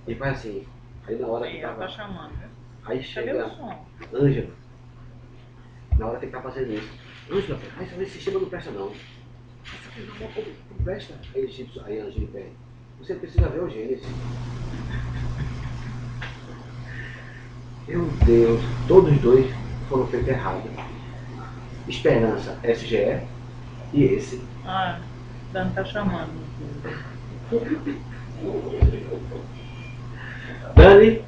E faz assim. Aí na hora que Aí ela tava. tá chamando, né? Aí Cadê chega o som? Ângela. Na hora que ele tá fazendo isso. Ângela, mas esse sistema não presta não. Essa coisa não presta. Aí a Ângela pede. Você precisa ver o Gênesis. Meu Deus, todos os dois foram feitos errado. Esperança, SGE e esse. Ah, Dani tá chamando. Dani,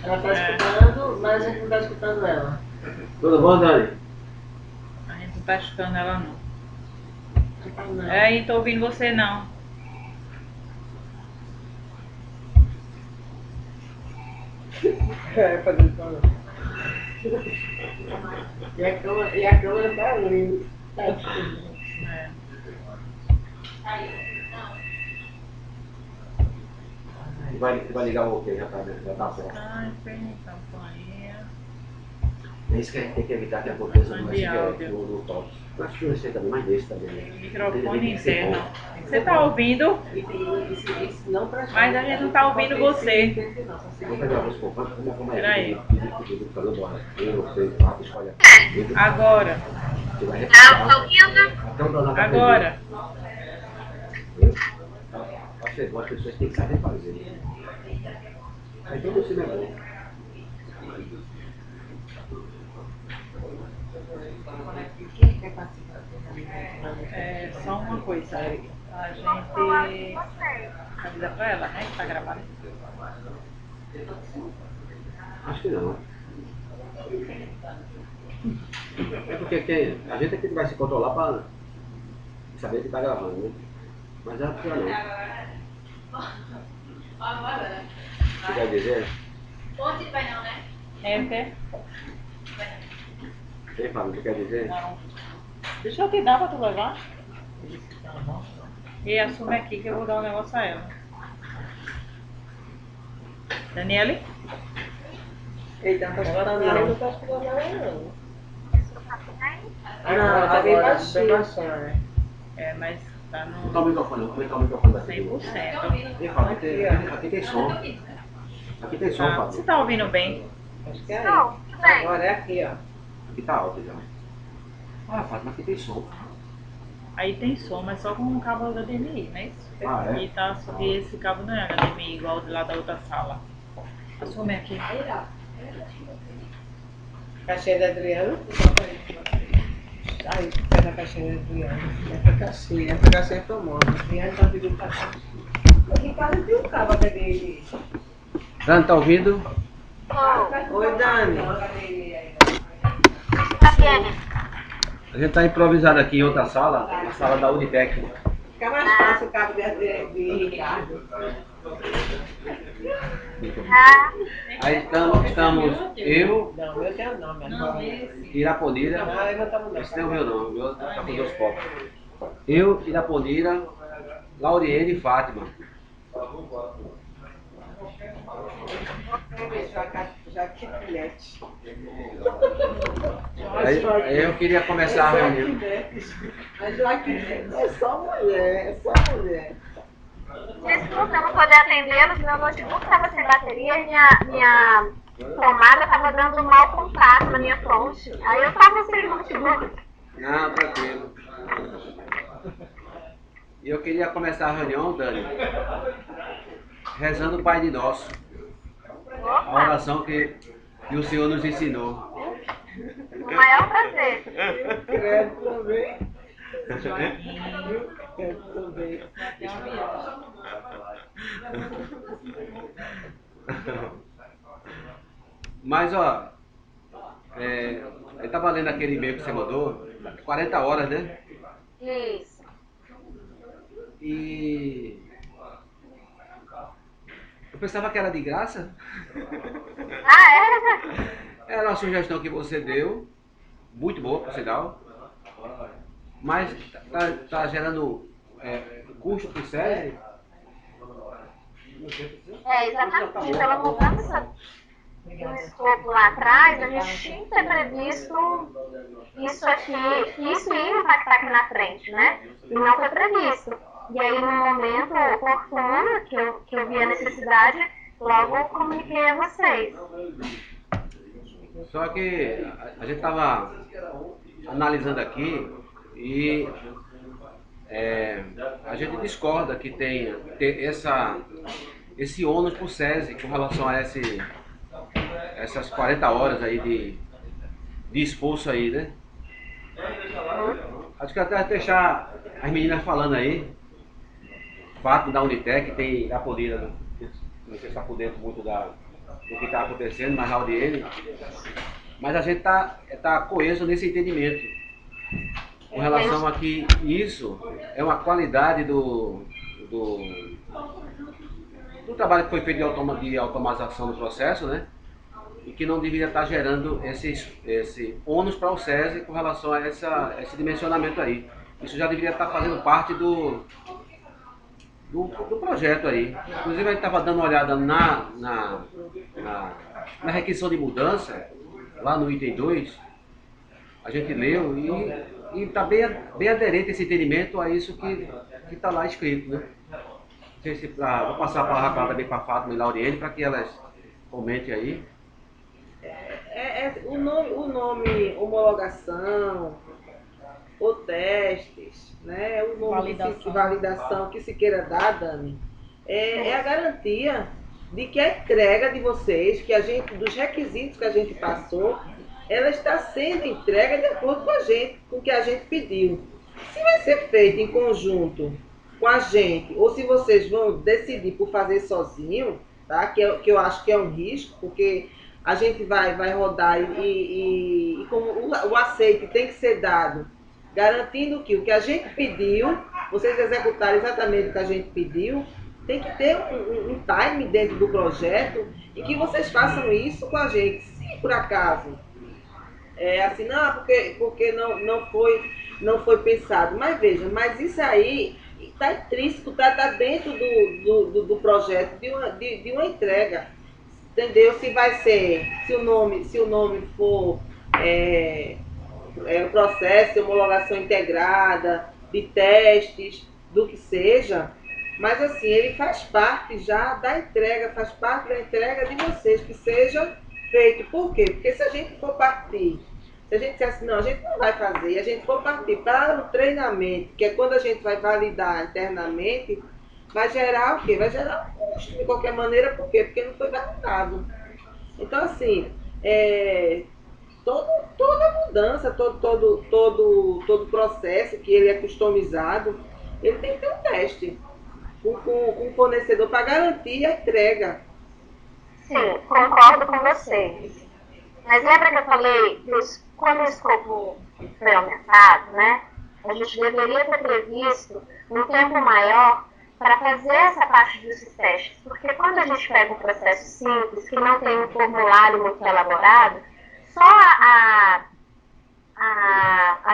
Ela tá escutando, mas a gente não tá escutando ela. tudo bom, Dani? A gente não tá escutando ela não. Não. É, tô ouvindo você não. É, fazendo falando. E a câmera tá ali. Tá escutando. É. Vai ligar o quê? Já tá certo. Ai, tem campanha. É isso que a gente tem que evitar que aconteça no De áudio. no toque. Eu acho que vai ser também mais desse também. Né? Microfone interno. Você tá ouvindo? Isso não presta. Mas a gente não tá ouvindo você. Vamos pegar os poucos. Vamos aí. Peraí. Pedir do falando, olha. Eu, você, quatro, escolhe. Agora. Você vai reparar. Até o danado Agora. Acho que as pessoas têm que saber fazer. Aí todo ensino é bom. É só uma coisa. A gente avisa pra ela, né? Que tá gravando. Acho que não. É porque a gente é que vai se controlar para saber que está gravando, né? Mas ela precisa não. Você quer dizer? É o quê? Quem fala, você quer dizer? Não. Deixa eu te dar pra tu levar. E assume aqui que eu vou dar um negócio a ela. Daniele? Eita, não tá escutando não. Não tá escutando não. Agora tá bem agora, baixinho, né? É, mas tá Não no tá o microfone, como é que tá o microfone daqui? 100%. Quem fala, aqui tem som. Aqui tem som, Tá. Fábio. Você tá ouvindo bem? Acho que é aí. Agora é aqui, ó. Aqui tá alto já. Ah, Fábio, aqui tem som. Aí tem som, mas só com um cabo HDMI, né? Ah, é? E esse cabo não é HDMI igual do lado da outra sala. Assume aqui. Caixinha da Adriana. Aí, pega a caixinha da Adriana. Essa caixinha é famosa. Adriana tá pedindo pra cá. Aqui em casa tem um cabo HDMI. Dani, tá ouvindo? Oi, Dani. A gente tá improvisado aqui em outra sala, a sala da Unitec. Fica mais fácil o cabo de Ricardo. Aí estamos eu, Não, eu tenho nome. Iraponira. Não, eu não tomo não. Esse não é o meu não, o meu tá com 2 copos. Eu, Iraponira, Lauriene e Fátima. Jaque Pilete. Aí eu queria começar a reunião. A Jaque é só mulher, é só mulher. Desculpa, eu não poder atendê-los, meu notebook estava sem bateria e minha tomada estava dando mau contato na minha fonte. Aí eu estava sem notebook. Não, tranquilo. E eu queria começar a reunião, Dani, rezando o Pai de Nosso. A oração que o Senhor nos ensinou. O maior prazer. Credo também. Credo também. Mas, ó, eu tava lendo aquele e-mail que você mandou, 40 horas, né? Isso. E eu pensava que era de graça. Ah, é? Era uma sugestão que você deu, muito boa, por sinal. Mas tá gerando custo pro SESI? É, exatamente. Pela mudança do escopo lá atrás, a gente tinha que ter previsto isso aqui, que isso ia impactar aqui na frente, né? E não foi previsto. E aí, no momento oportuno, que eu vi a necessidade, logo comuniquei a vocês. Só que a gente estava analisando aqui e a gente discorda que tem esse ônus para o SESI com relação a essas 40 horas aí de esforço aí, né? Acho que até deixar as meninas falando aí, o fato da Unitec tem a poder, não sei se está por dentro muito do que está acontecendo, mas a Audiene, mas a gente tá coeso nesse entendimento com relação a que isso é uma qualidade do trabalho que foi feito de automatização do processo, né? E que não deveria estar gerando esse ônus para o SESI com relação a esse dimensionamento aí. Isso já deveria estar fazendo parte do projeto aí. Inclusive a gente estava dando uma olhada na requisição de mudança, lá no item 2, a gente leu e está bem aderente esse entendimento a isso que está lá escrito, né? Não sei se vou passar a palavra também para a Fátima e Lauriene para que elas comentem aí. O nome homologação, ou testes, né? O nome validação que se queira dar, Dani, é a garantia de que a entrega de vocês, dos requisitos que a gente passou, ela está sendo entregue de acordo com o que a gente pediu. Se vai ser feito em conjunto com a gente, ou se vocês vão decidir por fazer sozinho, tá? Que eu acho que é um risco, porque a gente vai rodar e como o aceite tem que ser dado, garantindo que o que a gente pediu, vocês executarem exatamente o que a gente pediu, tem que ter um time dentro do projeto e que vocês façam isso com a gente. Se por acaso assim, não, porque não foi pensado. Mas veja, mas isso aí está intrínseco, está dentro do projeto de uma entrega. Entendeu? Se o nome for processo de homologação integrada, de testes, do que seja, mas assim, ele faz parte já da entrega, faz parte da entrega de vocês, que seja feito. Por quê? Porque se a gente for partir, se a gente disser assim, não, a gente não vai fazer, e a gente for partir para o treinamento, que é quando a gente vai validar internamente, vai gerar o quê? Vai gerar um custo de qualquer maneira. Por quê? Porque não foi validado. Então, assim, toda mudança, todo processo que ele é customizado, ele tem que ter um teste com o fornecedor para garantir a entrega. Sim, concordo com vocês. Mas lembra que eu falei que quando o escopo foi aumentado, né? A gente deveria ter previsto um tempo maior para fazer essa parte dos testes. Porque quando a gente pega um processo simples, que não tem um formulário muito elaborado, só a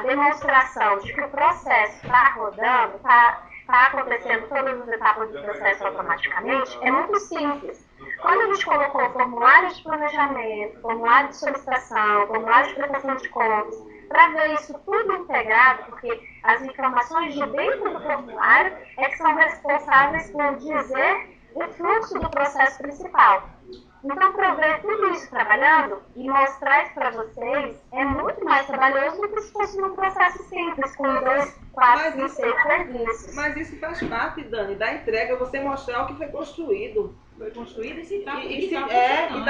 demonstração de que o processo está rodando, está acontecendo todas as etapas do processo automaticamente, é muito simples. Quando a gente colocou formulário de planejamento, formulário de solicitação, formulário de prestação de contas, para ver isso tudo integrado, porque as informações de dentro do formulário é que são responsáveis por dizer o fluxo do processo principal. Então, para ver tudo isso trabalhando e mostrar isso para vocês é muito mais trabalhoso do que se fosse num processo simples, com 2, 4, 6 serviços. Mas isso faz parte, Dani, da entrega, você mostrar o que foi construído. Foi construído e se está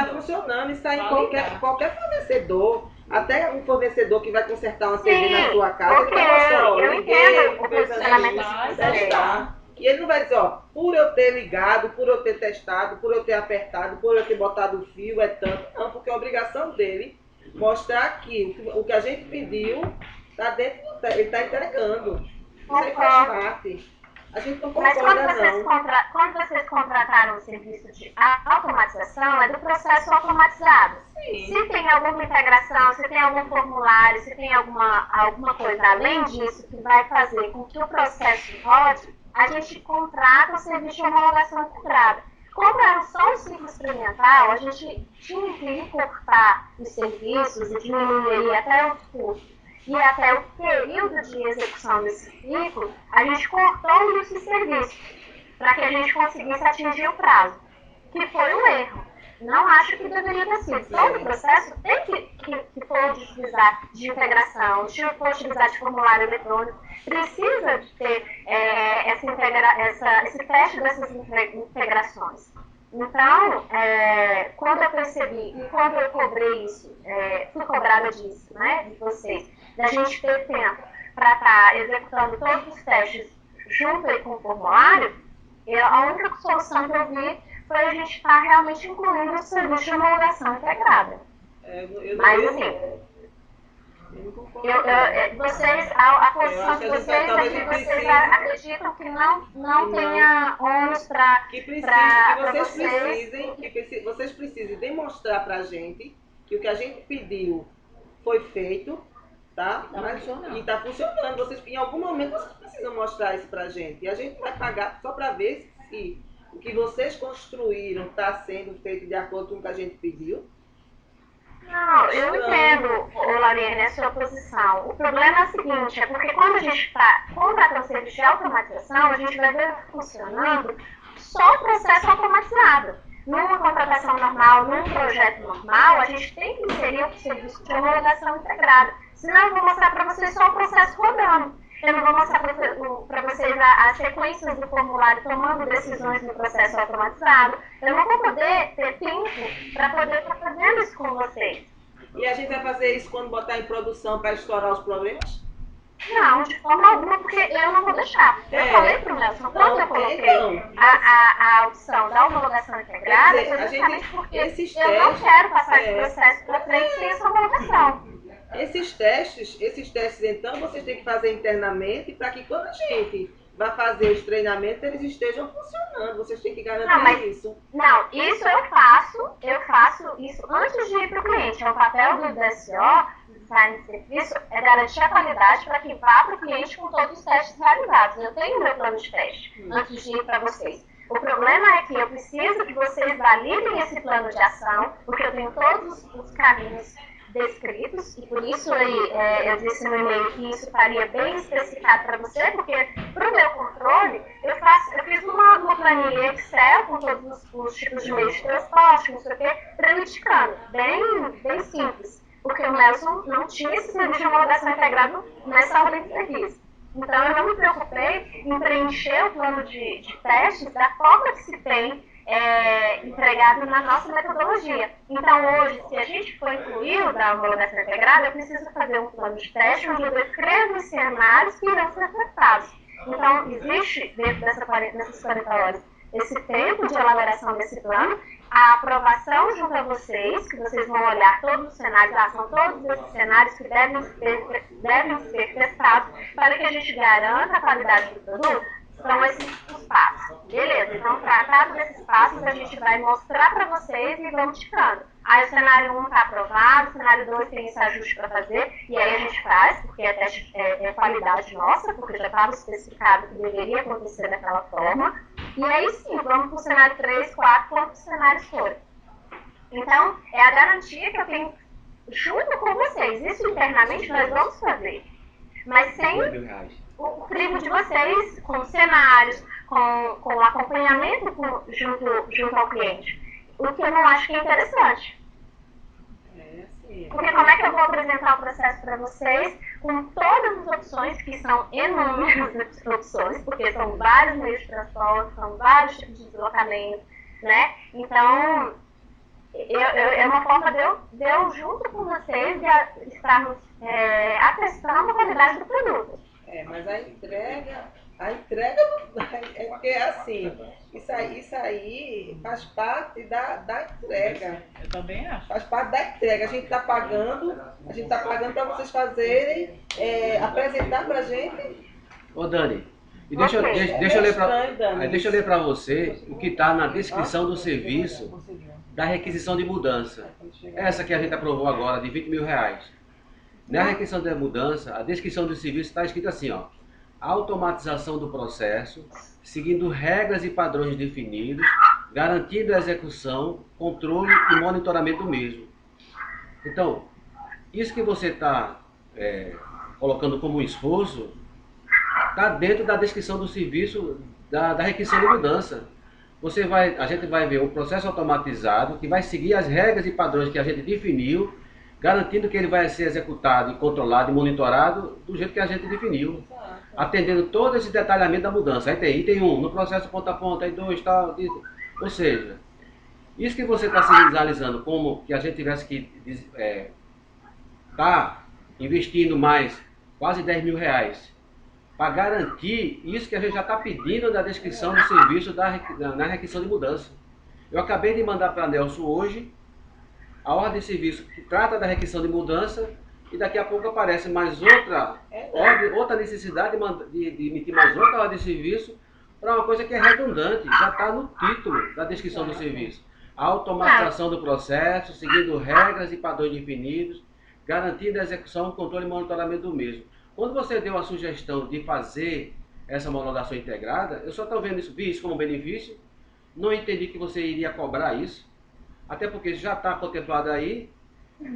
funcionando. Isso está em qualquer fornecedor. Até um fornecedor que vai consertar uma TV na sua casa, ele vai mostrar, eu entendo o posicionamento de testar. E ele não vai dizer, por eu ter ligado, por eu ter testado, por eu ter apertado, por eu ter botado o fio, é tanto. Não, porque é a obrigação dele mostrar que o que a gente pediu está dentro, ele está entregando. Isso aí faz parte. A gente não concorda, mas quando vocês contrataram o serviço de automatização, é do processo automatizado. Sim. Se tem alguma integração, se tem algum formulário, se tem alguma coisa além disso que vai fazer com que o processo rode, a gente contrata o serviço de homologação integrada. Como era só um ciclo experimental, a gente tinha que encurtar os serviços e diminuir até os custos. e até o período de execução desse ciclo, a gente cortou esse serviço para que a gente conseguisse atingir o prazo, que foi um erro. Não acho que deveria ter sido. Todo o processo tem que for utilizar de integração, se for utilizar de formulário eletrônico, precisa de ter esse teste dessas integrações. Então, quando eu percebi e quando eu cobrei isso, fui cobrada disso, né, de vocês, da gente ter tempo para estar executando todos os testes junto aí com o formulário, a única solução que eu vi foi a gente estar realmente incluindo o serviço de homologação integrada. Mas assim, a posição de vocês é que vocês acreditam que não tenha ônus para vocês precisem demonstrar para a gente que o que a gente pediu foi feito, tá? E está funcionando. Em algum momento vocês precisam mostrar isso para a gente. E a gente vai pagar só para ver se o que vocês construíram está sendo feito de acordo com o que a gente pediu. Não, eu entendo, Lariane, a sua posição. O problema é o seguinte, porque quando a gente está contratando serviço de automatização, a gente vai ver funcionando só o processo automatizado. Numa contratação normal, num projeto normal, a gente tem que inserir o serviço de homologação integrada. Senão eu vou mostrar para vocês só o processo rodando. Eu não vou mostrar para vocês as sequências do formulário tomando decisões no processo automatizado. Eu não vou poder ter tempo para poder estar fazendo isso com vocês. E a gente vai fazer isso quando botar em produção para estourar os problemas? Não, de forma alguma, porque eu não vou deixar. Eu falei para o Nelson, quando eu coloquei a opção da homologação integrada, foi justamente porque eu não quero passar esse processo para frente sem essa homologação. Esses testes, então, vocês têm que fazer internamente para que quando a gente vai fazer os treinamentos, eles estejam funcionando. Vocês têm que garantir isso. Não, isso eu faço isso antes de ir para o cliente. É o papel do DSO, design de serviço, é garantir a qualidade para que vá para o cliente com todos os testes realizados. Eu tenho meu plano de teste antes de ir para vocês. O problema é que eu preciso que vocês validem esse plano de ação, porque eu tenho todos os caminhos descritos, e por isso eu disse no e-mail que isso estaria bem especificado para você, porque para o meu controle, eu fiz uma planilha Excel com todos os tipos de meios de transporte, não sei o quê, prejudicando, bem simples, porque o Nelson não tinha esse serviço de homologação integrado nessa ordem de serviço. Então eu não me preocupei em preencher o plano de testes da forma que se tem empregado na nossa metodologia. Então hoje, se a gente for incluir o da homologação integrada, eu preciso fazer um plano de teste onde eu descrevo os cenários que irão ser afetados. Então existe dentro dessas 40 horas esse tempo de elaboração desse plano, a aprovação junto a vocês, que vocês vão olhar todos os cenários, são todos esses cenários que devem ser testados para que a gente garanta a qualidade do produto. São esses os passos. Beleza, então tratado desses passos, a gente vai mostrar para vocês e vamos ticando. Aí o cenário 1 está aprovado, o cenário 2 tem esse ajuste para fazer, e aí a gente faz, porque é qualidade nossa, porque já estava especificado que deveria acontecer daquela forma. E aí sim, vamos para o cenário 3, 4, quantos cenários forem. Então, é a garantia que eu tenho junto com vocês. Isso internamente nós vamos fazer. Mas sem o crivo de vocês, com cenários, com acompanhamento junto ao cliente. O que eu não acho que é interessante. Porque como é que eu vou apresentar o processo para vocês com todas as opções, que são inúmeras opções, porque são vários meios de transporte, são vários tipos de deslocamento, né? Então, é uma forma de eu junto com vocês, estarmos atestando a qualidade do produto. Mas a entrega é porque assim, isso aí faz parte da entrega. Eu também acho. Faz parte da entrega. A gente está pagando para vocês fazerem, apresentar para a gente. Ô Dani, e deixa eu ler para você o que está na descrição do serviço da requisição de mudança. Essa que a gente aprovou agora, de R$20 mil. Na requisição de mudança, a descrição do serviço está escrito assim, ó: automatização do processo, seguindo regras e padrões definidos, garantindo a execução, controle e monitoramento do mesmo. Então, isso que você está colocando como esforço, está dentro da descrição do serviço da requisição de mudança. A gente vai ver um processo automatizado que vai seguir as regras e padrões que a gente definiu, garantindo que ele vai ser executado e controlado e monitorado do jeito que a gente definiu, atendendo todo esse detalhamento da mudança. Aí tem item 1, no processo ponta a ponta, aí 2, tal, ou seja, isso que você está se visualizando como que a gente tivesse que tá investindo mais quase 10 mil reais para garantir isso que a gente já está pedindo na descrição do serviço na requisição de mudança. Eu acabei de mandar para a Nelson hoje a ordem de serviço que trata da requisição de mudança e daqui a pouco aparece mais outra necessidade de emitir mais outra ordem de serviço para uma coisa que é redundante, já está no título da descrição do serviço. A automatização do processo, seguindo regras e padrões definidos, garantindo a execução, controle e monitoramento do mesmo. Quando você deu a sugestão de fazer essa homologação integrada, eu só estou vendo isso, vi isso como benefício, não entendi que você iria cobrar isso, até porque já está contemplado aí,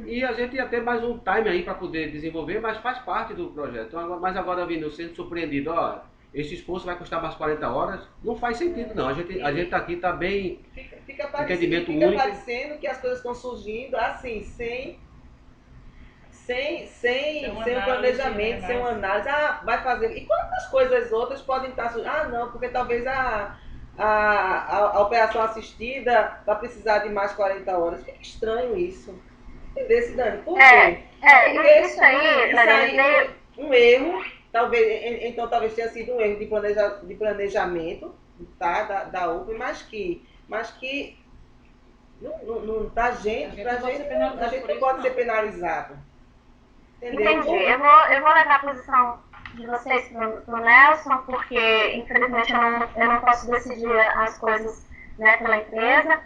e a gente ia ter mais um time aí para poder desenvolver, mas faz parte do projeto. Mas agora vindo sendo surpreendido, ó, esse esforço vai custar mais 40 horas, não faz sentido não, a gente aqui está bem, fica entendimento único. Fica parecendo que as coisas estão surgindo assim, sem um planejamento, sem uma análise. Ah, vai fazer. E quantas coisas outras podem estar surgindo? Ah, não, porque talvez a operação assistida vai precisar de mais 40 horas. Fica estranho isso. Entendeu, Dani? Por quê? Porque isso aí é um erro, talvez tenha sido um erro de planejamento, tá, da UPA, mas que não, pra gente não pode ser penalizado. Entendeu? Entendi. Eu vou levar a posição de vocês pro Nelson, porque infelizmente eu não posso decidir as coisas, né, pela empresa.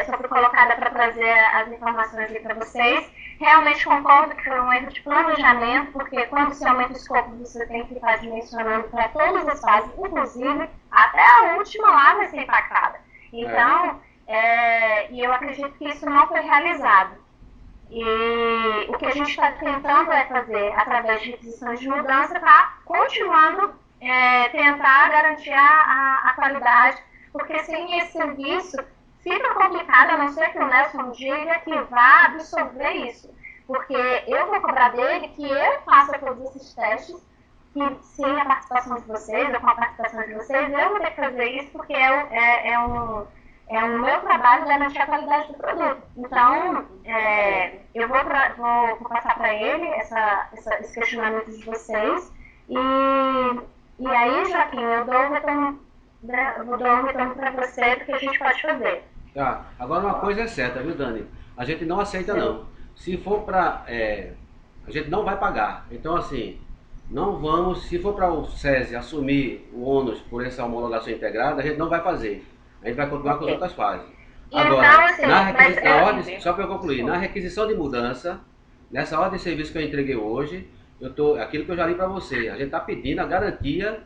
Só fui colocada para trazer as informações aqui para vocês. Realmente concordo que foi um erro de planejamento, porque quando se aumenta o escopo, você tem que estar dimensionando para todas as fases, inclusive até a última lá vai ser impactada. Então, e eu acredito que isso não foi realizado. E o que a gente está tentando fazer através de requisições de mudança está continuando tentar garantir a qualidade, porque sem esse serviço fica complicado, a não ser que o Nelson diga que vá absorver isso, porque eu vou cobrar dele que eu faça todos esses testes, que sem a participação de vocês, ou com a participação de vocês, eu vou ter que fazer isso, porque é o meu trabalho garantir a qualidade do produto. Então, eu vou passar para ele esse questionamento de vocês, e aí, Joaquim, eu dou o retorno para você do que a gente pode fazer. Tá, agora uma coisa é certa, viu, Dani? A gente não aceita não. Se for para... a gente não vai pagar. Então, assim, não vamos... Se for para o SESI assumir o ônus por essa homologação integrada, a gente não vai fazer. A gente vai continuar com as outras fases. Agora, então, assim, só para eu concluir, na requisição de mudança, nessa ordem de serviço que eu entreguei hoje, aquilo que eu já li para você, a gente está pedindo a garantia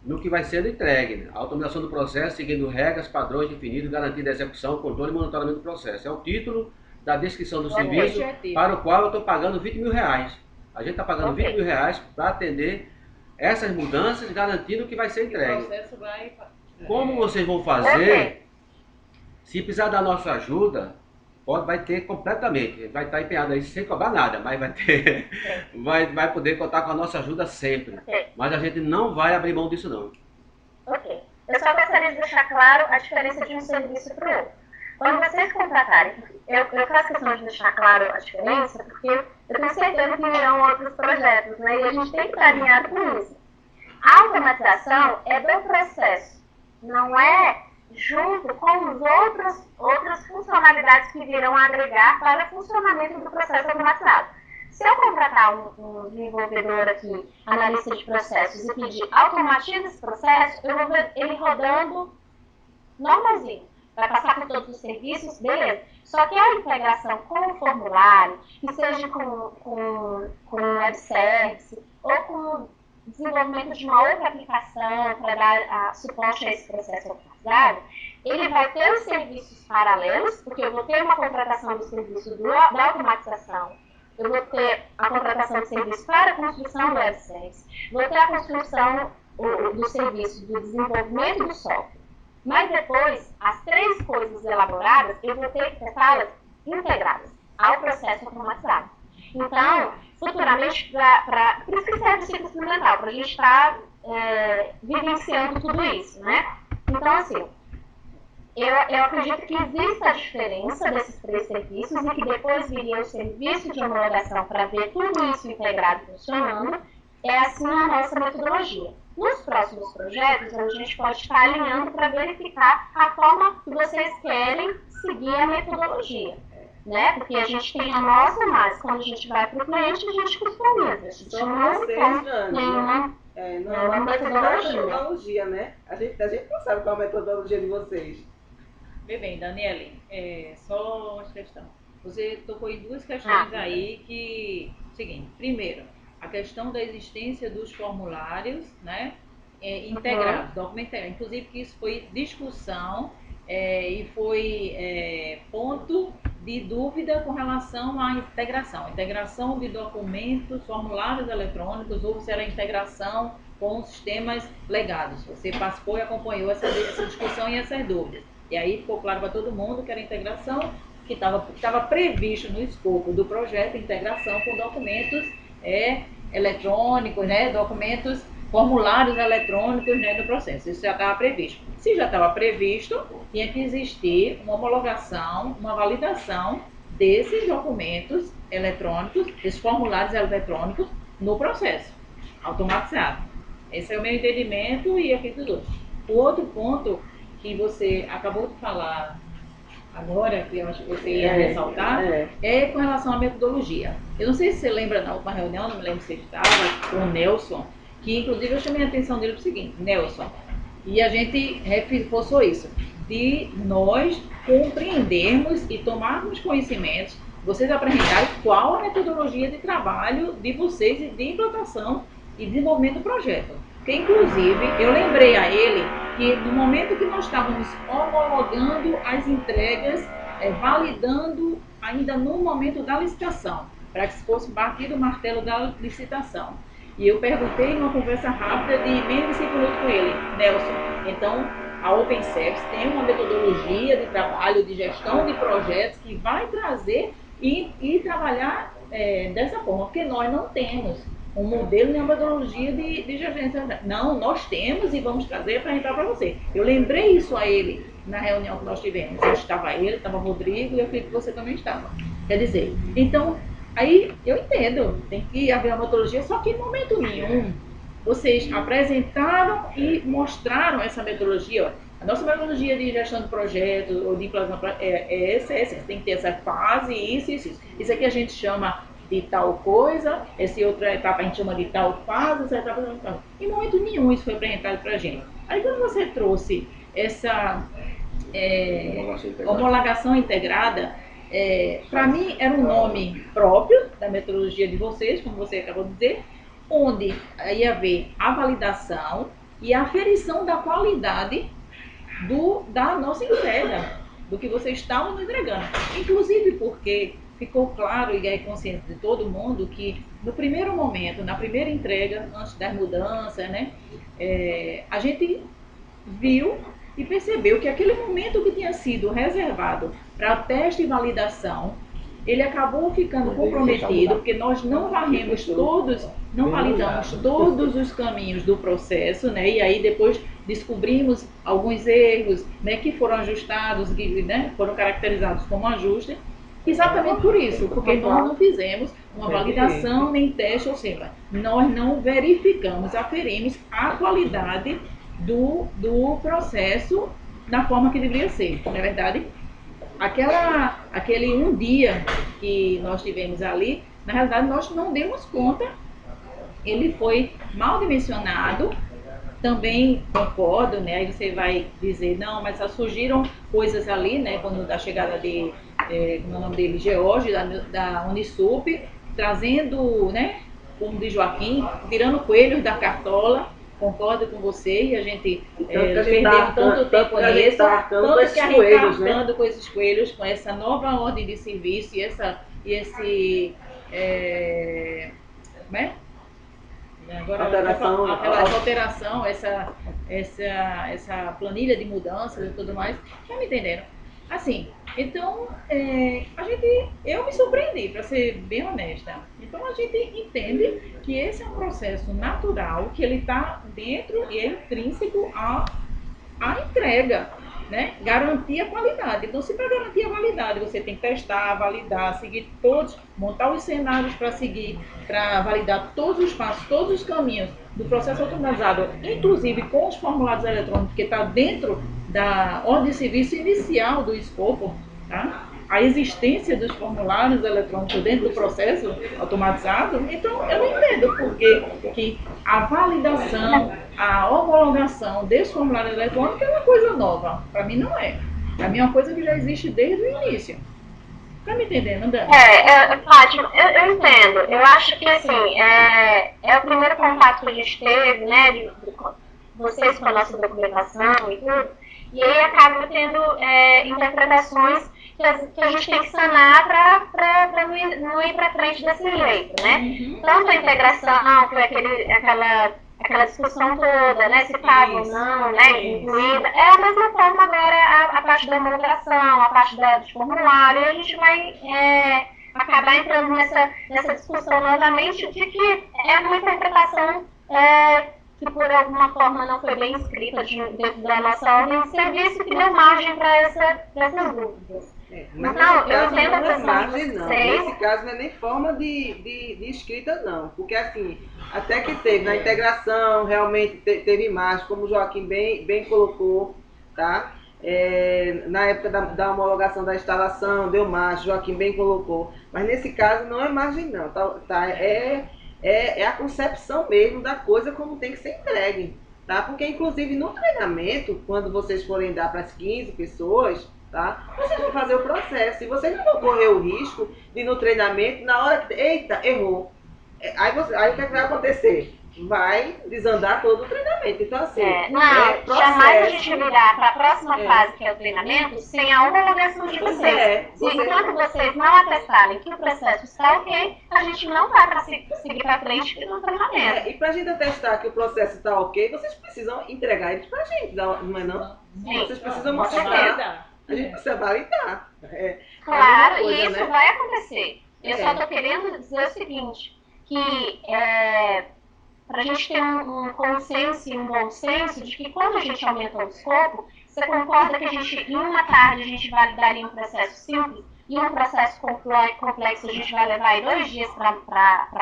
no que vai sendo entregue, a automatização do processo, seguindo regras, padrões definidos, garantia da execução, controle e monitoramento do processo. É o título da descrição do serviço para o qual eu estou pagando 20 mil reais. A gente está pagando 20 mil reais para atender essas mudanças, garantindo que vai ser entregue. Como vocês vão fazer, se precisar da nossa ajuda, vai ter completamente, vai estar empenhado aí sem cobrar nada, mas vai ter, vai poder contar com a nossa ajuda sempre. Mas a gente não vai abrir mão disso não. Ok. Eu só gostaria de deixar claro a diferença de um serviço para o outro. Quando vocês contratarem, eu faço questão de deixar claro a diferença, porque eu tenho certeza que virão outros projetos, né? E a gente tem que estar alinhado com isso. A automatização é do processo, não é junto com as outras funcionalidades que virão agregar para o funcionamento do processo automatizado. Se eu contratar um desenvolvedor aqui, analista de processos, e pedir automatiza esse processo, eu vou ver ele rodando normalzinho. Vai passar por todos os serviços, beleza. Só que a integração com o formulário, que seja com web service, ou com o desenvolvimento de uma outra aplicação para dar suporte a esse processo automatizado, ele vai ter os serviços paralelos, porque eu vou ter uma contratação do serviço da automatização eu vou ter a contratação de serviço para a construção do website, vou ter a construção do serviço do desenvolvimento do software. Mas depois, as 3 coisas elaboradas, eu vou ter que testá-las integradas ao processo automatizado. Então, futuramente, por isso que serve o ciclo experimental, para a gente estar vivenciando tudo isso, né? Então, assim, eu acredito que existe a diferença desses 3 serviços e que depois viria o serviço de homologação para ver tudo isso integrado funcionando. É assim a nossa metodologia. Nos próximos projetos, a gente pode estar alinhando para verificar a forma que vocês querem seguir a metodologia. Né? Porque a gente tem a nossa, mas quando a gente vai para o cliente, a gente customiza. A gente não tem nenhuma metodologia, né? A gente não sabe qual é a metodologia de vocês. Bem, Daniele, só uma questão. Você tocou em 2 questões aí que... Seguinte, primeiro, a questão da existência dos formulários, né? Integrados, documentados. Inclusive que isso foi discussão e foi ponto de dúvida com relação à integração de documentos, formulários eletrônicos, ou se era integração com sistemas legados. Você participou e acompanhou essa discussão e essas dúvidas. E aí ficou claro para todo mundo que era integração, que estava previsto no escopo do projeto, integração com documentos eletrônicos, né, documentos, formulários eletrônicos, né, do processo. Isso já estava previsto. Se já estava previsto, tinha que existir uma homologação, uma validação desses documentos eletrônicos, desses formulários eletrônicos no processo automatizado. Esse é o meu entendimento e aqui dos outros. O outro ponto que você acabou de falar agora, que eu acho que você ia ressaltar, é com relação à metodologia. Eu não sei se você lembra na última reunião, não me lembro se você estava, com o Nelson, que inclusive eu chamei a atenção dele para o seguinte, Nelson, e a gente reforçou isso, de nós compreendermos e tomarmos conhecimentos, vocês apresentarem qual a metodologia de trabalho de vocês e de implantação e desenvolvimento do projeto. Porque, inclusive, eu lembrei a ele que no momento que nós estávamos homologando as entregas, validando ainda no momento da licitação, para que fosse batido o martelo da licitação. E eu perguntei numa conversa rápida de menos de 5 minutos com ele, Nelson, então a Open Service tem uma metodologia de trabalho, de gestão de projetos que vai trazer e trabalhar dessa forma, porque nós não temos um modelo nem uma metodologia de gestão. Não, nós temos e vamos trazer para entrar para você. Eu lembrei isso a ele na reunião que nós tivemos. Estava ele, estava o Rodrigo e eu acredito que você também estava. Quer dizer, então, aí eu entendo, tem que haver uma metodologia, só que em momento nenhum vocês apresentaram e mostraram essa metodologia. Ó, a nossa metodologia de gestão de projetos ou de implantação essa, tem que ter essa fase, isso. Isso aqui a gente chama de tal coisa, essa outra etapa a gente chama de tal fase, essa etapa de tal. Em momento nenhum isso foi apresentado para a gente. Aí quando você trouxe essa homologação integrada, para mim era um nome próprio da metodologia de vocês, como você acabou de dizer, onde ia haver a validação e a aferição da qualidade da nossa entrega, do que vocês estavam entregando. Inclusive porque ficou claro e é consciente de todo mundo que no primeiro momento, na primeira entrega, antes das mudanças, né, a gente viu e percebeu que aquele momento que tinha sido reservado para teste e validação, ele acabou ficando comprometido, porque nós não varremos todos, não validamos todos os caminhos do processo, né, e aí depois descobrimos alguns erros, né, que foram ajustados, que, né, foram caracterizados como ajuste. Exatamente por isso, porque nós não fizemos uma validação nem teste, ou seja, nós não verificamos, aferimos a qualidade do processo da forma que deveria ser, não é verdade? Aquele um dia que nós tivemos ali, na realidade nós não demos conta, ele foi mal dimensionado, também concordo, né? Aí você vai dizer, não, mas só surgiram coisas ali, né? Quando da chegada de, como é o nome dele, George, da Unisup, trazendo, né? Como diz Joaquim, tirando coelhos da cartola. Concordo com você e a gente perdeu tanto tempo nisso, tanto que a gente está arcando com esses coelhos, com essa nova ordem de serviço e né? Agora, Alteração. essa alteração, essa planilha de mudanças e tudo mais, tá me entendendo? Assim, então, eu me surpreendi, para ser bem honesta. Então, a gente entende que esse é um processo natural, que ele está dentro e é intrínseco à entrega, né? Garantir a qualidade. Então, se para garantir a qualidade, você tem que testar, validar, seguir todos, montar os cenários para seguir, para validar todos os passos, todos os caminhos do processo automatizado, inclusive com os formulários eletrônicos, que está dentro da ordem de serviço inicial do escopo, tá? A existência dos formulários eletrônicos dentro do processo automatizado, então eu não entendo por que a validação, a homologação desse formulário eletrônico é uma coisa nova. Para mim não é. Para mim é uma coisa que já existe desde o início. Tá me entendendo, Dani? Fátima, eu entendo. Eu acho que assim, é o primeiro contato que a gente teve, né, de vocês com a nossa documentação e tudo, e aí acaba tendo interpretações que a gente tem que sanar para não ir para frente desse jeito, né? Tanto a integração, foi aquela discussão toda, né? Se paga ou não, né? Incluída. É a mesma forma agora a parte da homologação, a parte dos formulários, e a gente vai acabar entrando nessa discussão novamente de que é uma interpretação que por alguma forma não foi bem escrita dentro da nossa ordem de serviço, que deu margem para essas dúvidas. Mas não, nesse caso eu entendo não a é questão margem, de não. vocês. Nesse caso não é nem forma de escrita, não. Porque assim, até que teve na integração, realmente teve margem, como o Joaquim bem colocou, tá? Na época da homologação da instalação, deu margem, Joaquim bem colocou. Mas nesse caso não é margem, não. É a concepção mesmo da coisa como tem que ser entregue. Tá? Porque, inclusive, no treinamento, quando vocês forem dar para as 15 pessoas, tá? Vocês vão fazer o processo. E vocês não vão correr o risco de, no treinamento, na hora que... Eita, errou. Aí o que é que vai acontecer? Vai desandar todo o treinamento. Então, assim, processo. Jamais a gente virar para a próxima fase, que é o treinamento, sem a homologação de vocês. Enquanto vocês não atestarem que o processo está ok, a gente não vai seguir para frente no treinamento. E para a gente atestar que o processo está ok, vocês precisam entregar eles para a gente, não é não? Sim. Vocês precisam mostrar. A gente precisa validar. Claro, coisa, e isso né? vai acontecer. Eu só estou querendo dizer o seguinte, que para a gente ter um consenso e um bom senso de que quando a gente aumenta o escopo, você concorda que em uma tarde a gente validaria um processo simples e um processo complexo a gente vai levar aí 2 dias para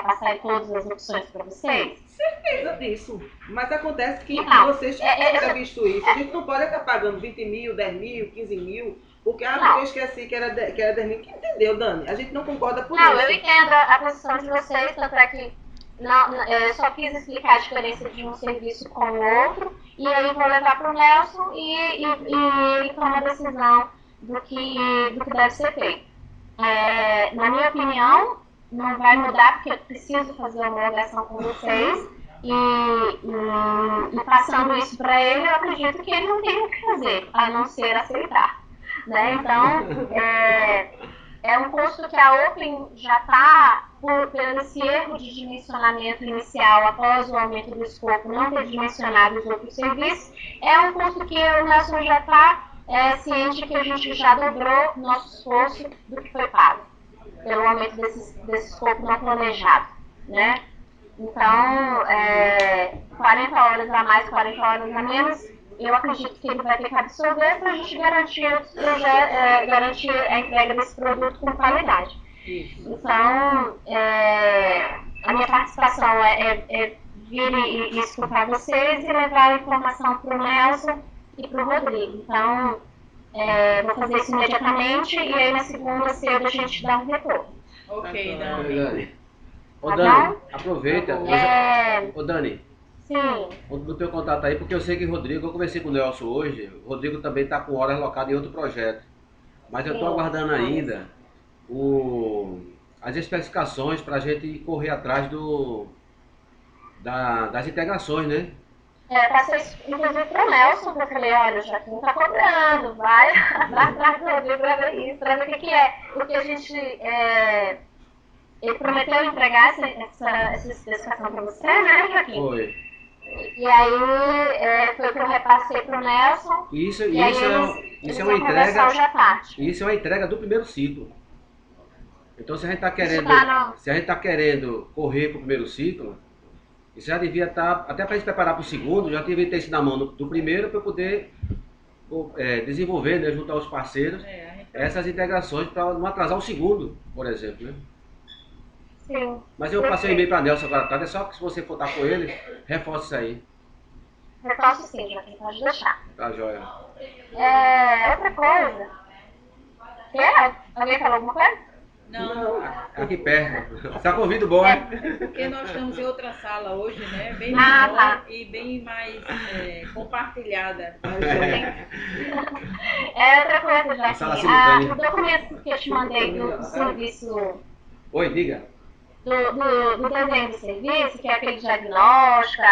passar todas as opções para vocês? Certeza disso. Mas acontece que Então, vocês tinham visto isso. A gente não pode estar pagando 20 mil, 10 mil, 15 mil, porque eu esqueci que era 10 mil. Que entendeu, Dani? A gente não concorda por isso. Não, eu entendo a posição de vocês, tanto é que eu só quis explicar a diferença de um serviço com o outro, e aí vou levar para o Nelson e ele toma a decisão do que deve ser feito. Na minha opinião, não vai mudar, porque eu preciso fazer uma homologação com vocês, e passando isso para ele, eu acredito que ele não tem o que fazer, a não ser aceitar. Né? Então, é um custo que a Open já está, pelo esse erro de dimensionamento inicial, após o aumento do escopo, não ter dimensionado os outros serviços, é um custo que o Nelson já está ciente que a gente já dobrou nosso esforço do que foi pago, pelo aumento desse escopo não planejado. Né? Então, 40 horas a mais, 40 horas a menos, eu acredito que ele vai ter que absorver para a gente garantir a entrega desse produto com qualidade. Então, a minha participação é vir e escutar vocês e levar a informação para o Nelson e para o Rodrigo. Então, vou fazer isso imediatamente e aí na segunda cedo a gente dá um retorno. Ok, Dani. Dani. Ô, Tá Dani, bom? aproveita. Ô, Dani, Sim. do teu contato aí, porque eu sei que o Rodrigo, eu conversei com o Nelson hoje, o Rodrigo também está com horas alocadas em outro projeto. Mas eu estou aguardando ainda as especificações para a gente correr atrás das integrações, né? Passei inclusive para o Nelson, que eu falei, olha, o Joaquim está cobrando, vai atrás do Rodrigo para ver isso, para ver o que é. Porque a gente Ele prometeu entregar essa especificação para você, né, Joaquim? Foi. E aí foi que eu repassei para o Nelson. Isso E aí é uma entrega. Hoje à tarde. Isso é uma entrega do primeiro ciclo. Então, se a gente está querendo correr para o primeiro ciclo, isso já devia estar, até para a gente preparar para o segundo, já devia ter isso na mão do primeiro para poder desenvolver, né, junto aos parceiros, essas integrações para não atrasar o segundo, por exemplo. Né? Sim. Mas eu passei um e-mail para Nelson agora à tarde, é só que se você for estar com ele, reforce isso aí. Reforço sim, Joaquim, pode deixar. Tá, joia. Outra coisa. Alguém falou alguma coisa? Não, Aqui perto. Está convido bom, hein? porque nós estamos em outra sala hoje, né? Bem Ah, menor tá. e bem mais compartilhada. Outra coisa, Sala Joaquim. simultânea. O documento que eu te mandei do serviço, Oi, diga. do desenho do serviço, que é aquele diagnóstico,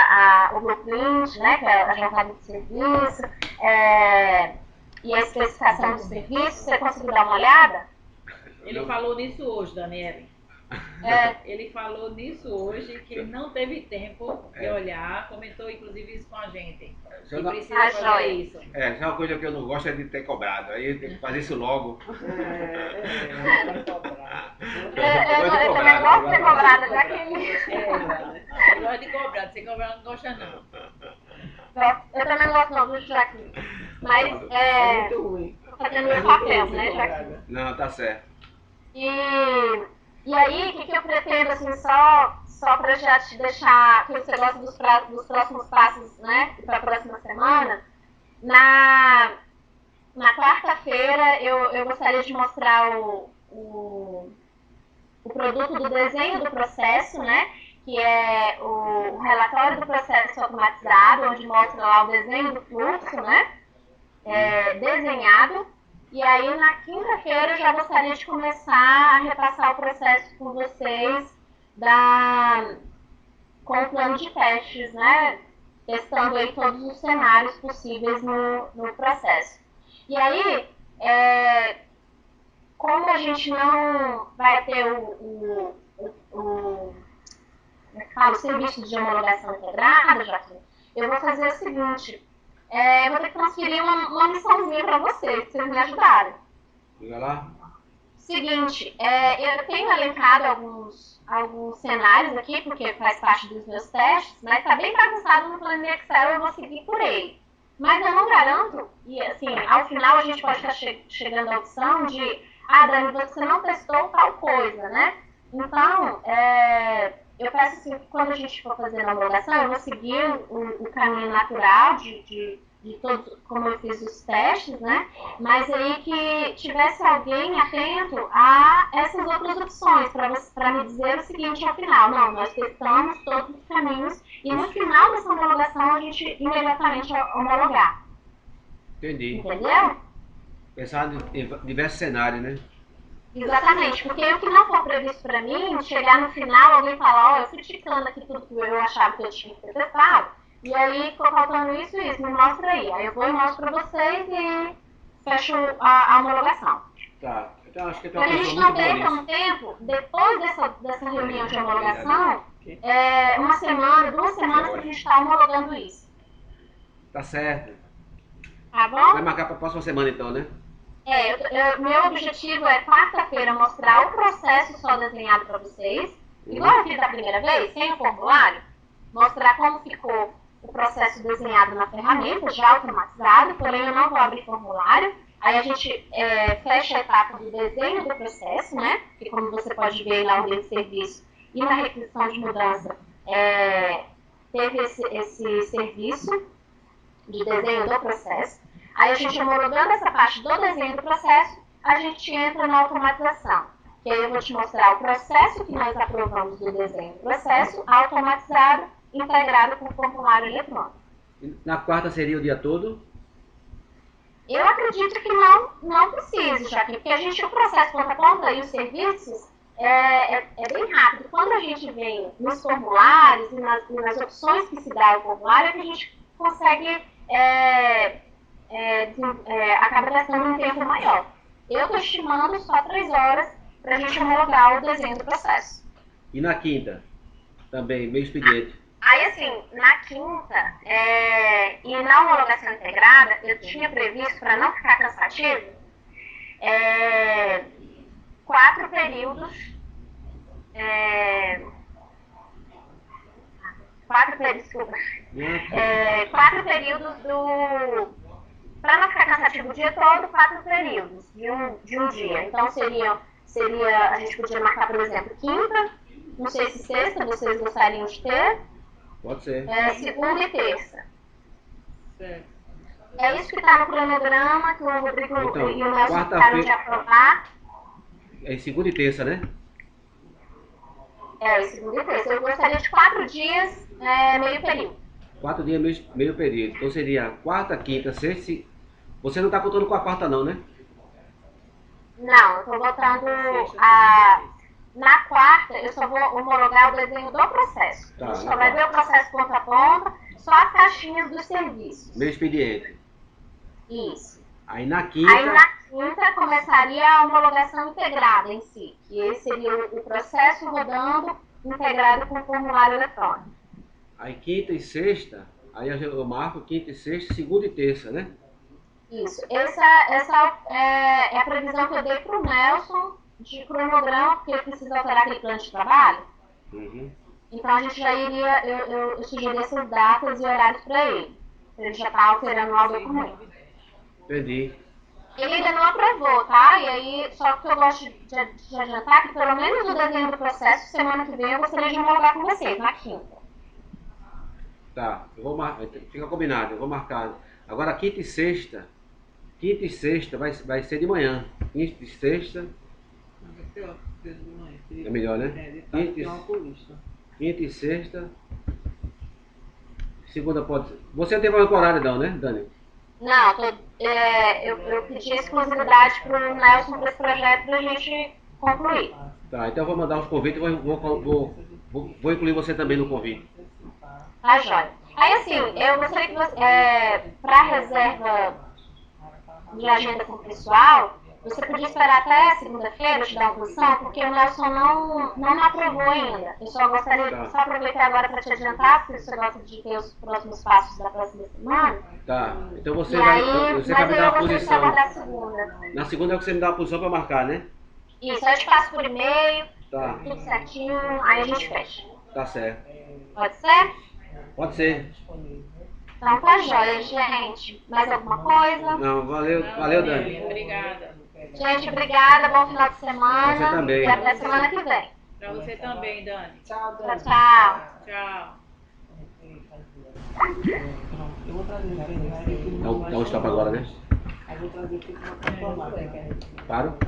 o blueprint, né, que é a jornada de serviço, e a especificação do serviço, você conseguiu dar uma olhada? Ele falou nisso hoje, Daniele. Ele falou nisso hoje, que não teve tempo de olhar, comentou inclusive isso com a gente. Se eu E não- precisa Ah, fazer joia. isso. Se é uma coisa que eu não gosto é de ter cobrado. Aí tem que fazer isso logo. Eu também gosto de ser cobrada, já que Eu gosto de cobrar, sem cobrar não gosta não. eu também gosto não, do Joaquim. Mas É muito ruim. tô fazendo meu papel, né, Joaquim? Não, tá certo. E aí, o que eu pretendo, assim, só para já te deixar, que você gosta dos próximos passos, né, para a próxima semana, na quarta-feira eu gostaria de mostrar o produto do desenho do processo, né, que é o relatório do processo automatizado, onde mostra lá o desenho do fluxo, né, desenhado. E aí, na quinta-feira, eu já gostaria de começar a repassar o processo com vocês com o plano de testes, né? Testando aí todos os cenários possíveis no processo. E aí, como a gente não vai ter o serviço de homologação integrada, Joaquim, eu vou fazer o seguinte. Eu vou ter que transferir uma missãozinha para vocês me ajudarem. Diga lá. Seguinte, eu tenho elencado alguns cenários aqui, porque faz parte dos meus testes, mas está bem bagunçado no plano de Excel, eu vou seguir por ele. Mas eu não garanto, e assim, ao final a gente pode estar chegando à opção de, Dani, você não testou tal coisa, né? Então, eu peço assim, que quando a gente for fazer a homologação, eu vou seguir o caminho natural de todos, como eu fiz os testes, né? Mas aí que tivesse alguém atento a essas outras opções, para me dizer o seguinte ao final, não, nós testamos todos os caminhos e no final dessa homologação a gente imediatamente homologar. Entendi. Entendeu? Pensar em diversos cenários, né? Exatamente, porque o que não for previsto para mim, chegar no final, alguém falar, eu fui ticando aqui tudo que eu achava que eu tinha que ter testado, e aí ficou faltando isso e isso, me mostra aí. Aí eu vou e mostro para vocês e fecho a homologação. Tá. Então acho que tem Para uma a gente pessoa não muito boa perca nisso. um tempo, depois dessa reunião de homologação, uma semana, 2 semanas para a gente estar homologando isso. Tá certo. Tá bom? Vai marcar para a próxima semana então, né? Meu objetivo é quarta-feira mostrar o processo só desenhado para vocês, igual eu fiz da primeira vez, sem o formulário, mostrar como ficou o processo desenhado na ferramenta, já automatizado, porém eu não vou abrir formulário. Aí a gente fecha a etapa do desenho do processo, né? Que como você pode ver na ordem de serviço e na requisição de mudança, teve esse serviço de desenho do processo. Aí a gente homologando essa parte do desenho do processo, a gente entra na automatização. Que aí eu vou te mostrar o processo que nós aprovamos do desenho do processo, automatizado, integrado com o formulário eletrônico. Na quarta seria o dia todo? Eu acredito que não precise, já que porque o processo ponta a ponta e os serviços é bem rápido. Quando a gente vem nos formulários e nas opções que se dá ao formulário, é que a gente consegue acaba gastando um tempo maior. Eu estou estimando só 3 horas para a gente homologar o desenho do processo. E na quinta? Também, meio expediente. Aí, assim, na quinta, e na homologação integrada, eu tinha previsto, para não ficar cansativo, 4 períodos, 4 períodos para não ficar cansativo o dia todo, 4 períodos de um dia. Então, a gente podia marcar, por exemplo, quinta, não sei se sexta, vocês gostariam de ter. Pode ser. Segunda e terça. Certo. É isso que está no cronograma, que o Rodrigo Então, e o Nelson ficaram de aprovar. É segunda e terça, né? Segunda e terça. Eu gostaria de 4 dias, meio período. 4 dias, meio período. Então seria quarta, quinta, sexta. Você não está contando com a quarta não, né? Não, eu estou botando na quarta, eu só vou homologar o desenho do processo. Tá, a gente só vai ver o processo ponta a ponta, só as caixinhas dos serviços. Meio expediente. Isso. Aí na quinta... Aí na quinta começaria a homologação integrada em si, que esse seria o processo rodando integrado com o formulário eletrônico. Aí quinta e sexta, aí eu marco quinta e sexta, segunda e terça, né? Isso. Essa é a previsão que eu dei para o Nelson de cronograma, porque ele precisa alterar aquele plano de trabalho. Uhum. Então a gente já iria, eu sugeri essas datas e horários para ele. Ele já está alterando lá o documento. Entendi. Ele ainda não aprovou, tá? E aí, só que eu gosto de adiantar que pelo menos o desenho do processo, semana que vem, eu gostaria de homologar com vocês, na quinta. Tá, eu vou marcar, fica combinado, eu vou marcar. Agora quinta e sexta vai ser de manhã. Quinta e sexta é melhor, né? Quinta e sexta. Segunda pode ser. Você não tem problema com o horário não, né, Dani? Não, eu pedi exclusividade para o Nelson para esse projeto para a gente concluir. Tá, então eu vou mandar os convites e vou incluir você também no convite. Tá, joia. Aí, assim, eu gostaria que você, para reserva de agenda com o pessoal, você podia esperar até segunda-feira, eu te dar uma posição, porque o Nelson não me aprovou ainda. Eu só gostaria de só aproveitar agora para te adiantar, porque você gosta de ter os próximos passos da próxima semana. Tá, então você E vai, aí, você vai me dar uma posição. Aguardar segunda. Na segunda é que você me dá uma posição para marcar, né? Isso, aí eu te passo por e-mail, Tá, tudo certinho, aí a gente fecha. tá certo. Pode ser? Pode ser. Então tá joia, gente. Mais alguma coisa? Não, valeu, valeu, Dani. Obrigada. Gente, obrigada, bom final de semana. Você também. E até semana que vem. Pra você também, Dani. Tchau, Tchau, Dani. tchau. Tchau. Eu vou trazer. Dá um stop agora, né? Aí vou trazer aqui para tomar. Paro.